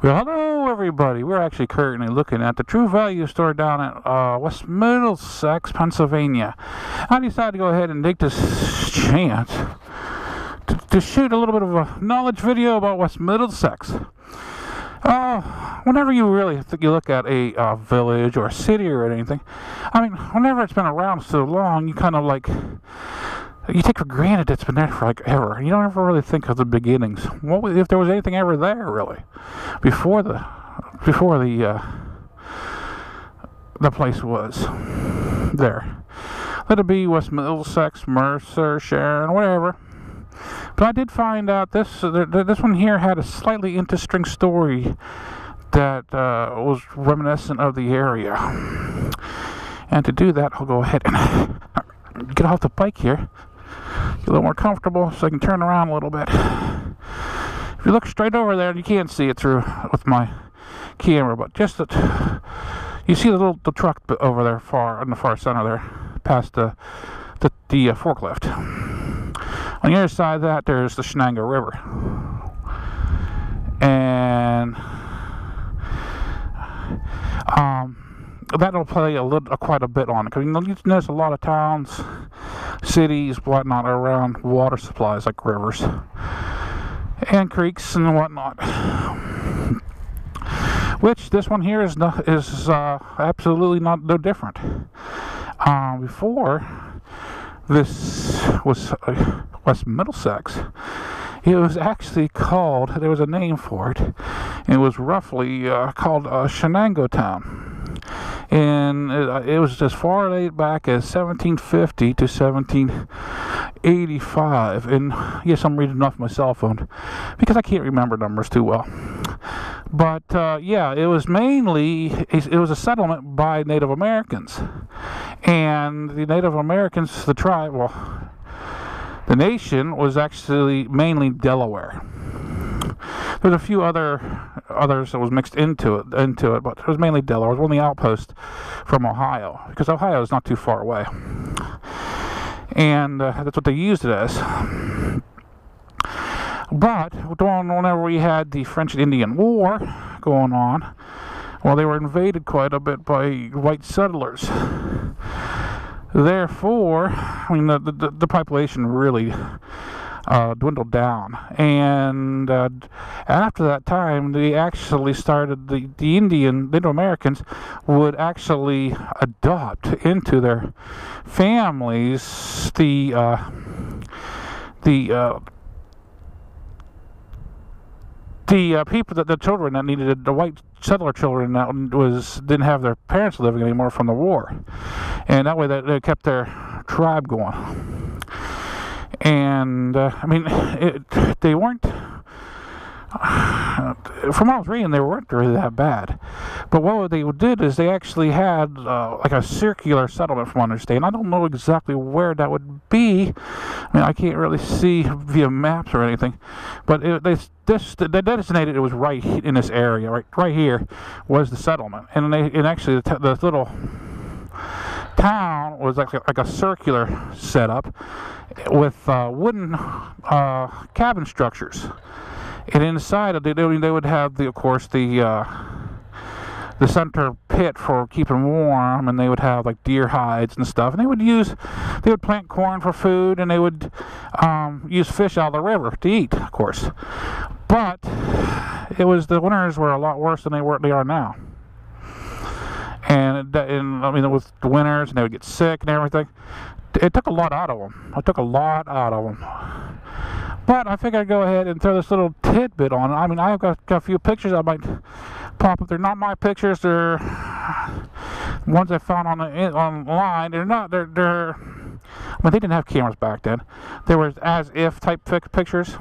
Well, hello everybody. We're actually currently looking at the True Value store down at West Middlesex, Pennsylvania. I decided to go ahead and take this chance to shoot a little bit of a knowledge video about West Middlesex. Whenever you really you look at a village or a city or anything, I mean, whenever it's been around so long, you kind of like, you take for granted it's been there for like ever. You don't ever really think of the beginnings. What if there was anything ever there really before the place was there? Let it be West Middlesex, Mercer, Sharon, whatever. But I did find out this one here had a slightly interesting story that was reminiscent of the area. And to do that, I'll go ahead and get off the bike here. Get a little more comfortable so I can turn around a little bit. If you look straight over there, you can't see it through with my camera, but just that you see the truck over there in the far center there, past the forklift. On the other side of that, there's the Shenango River, and that'll play quite a bit on it, because you notice a lot of towns, cities, whatnot around water supplies like rivers and creeks and whatnot. Which this one here is absolutely no different. Before this was West Middlesex, it was actually called, there was a name for it. It was roughly called Shenango Town. And it was as far back as 1750 to 1785. And yes, I'm reading off my cell phone because I can't remember numbers too well. But yeah, it was a settlement by Native Americans. And the Native Americans, the tribe, the nation was actually mainly Delaware. There's a few others that was mixed into it, but it was mainly Delaware. It was one of the outposts from Ohio, because Ohio is not too far away, and that's what they used it as. But whenever we had the French and Indian War going on, well, they were invaded quite a bit by white settlers. Therefore, I mean, the population really dwindled down, and after that time, they actually started the Native Americans would actually adopt into their families the people, the children that needed, the white settler children that didn't have their parents living anymore from the war, and that way they kept their tribe going. And I mean, they weren't, from what I was reading, they weren't really that bad. But what they did is they actually had like a circular settlement, from what I understand. I don't know exactly where that would be. I mean, I can't really see via maps or anything. But they designated it was right in this area, right here was the settlement. And actually the little town was like a circular setup with wooden cabin structures, and inside they would have of course the center pit for keeping warm, and they would have like deer hides and stuff, and they would plant corn for food, and they would use fish out of the river to eat, of course. But the winters were a lot worse than they are now. And I mean, with the winters, and they would get sick and everything. It took a lot out of them. But I figured I'd go ahead and throw this little tidbit on it. I mean, I've got a few pictures I might pop up. They're not my pictures. They're ones I found online. They're not. I mean, they didn't have cameras back then. They were as-if type pictures.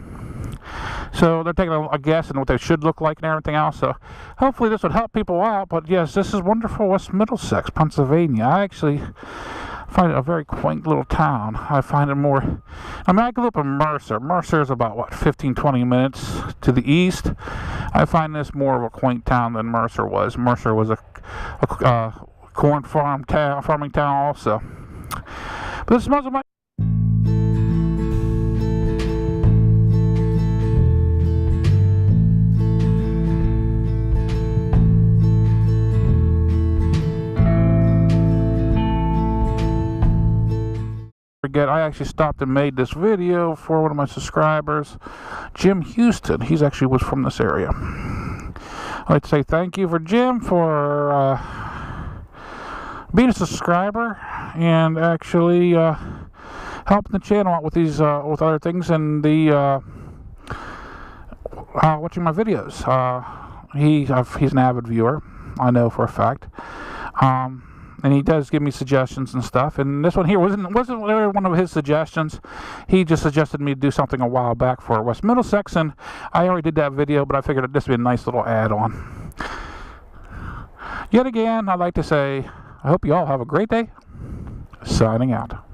So they're taking a guess on what they should look like and everything else. So hopefully this would help people out. But yes, this is wonderful West Middlesex, Pennsylvania. I actually find it a very quaint little town. I find it more, I mean, I grew up in Mercer. Mercer is about 15-20 minutes to the east. I find this more of a quaint town than Mercer was. Mercer was a corn farming town also. But this is MuzzleMike. forget, I actually stopped and made this video for one of my subscribers, Jim Houston. He's actually was from this area. I'd like to say thank you for Jim for being a subscriber and actually helping the channel out with these with other things and the watching my videos. He's an avid viewer, I know for a fact. And he does give me suggestions and stuff. And this one here wasn't really one of his suggestions. He just suggested me to do something a while back for West Middlesex, and I already did that video, but I figured this would be a nice little add-on. Yet again, I'd like to say, I hope you all have a great day. Signing out.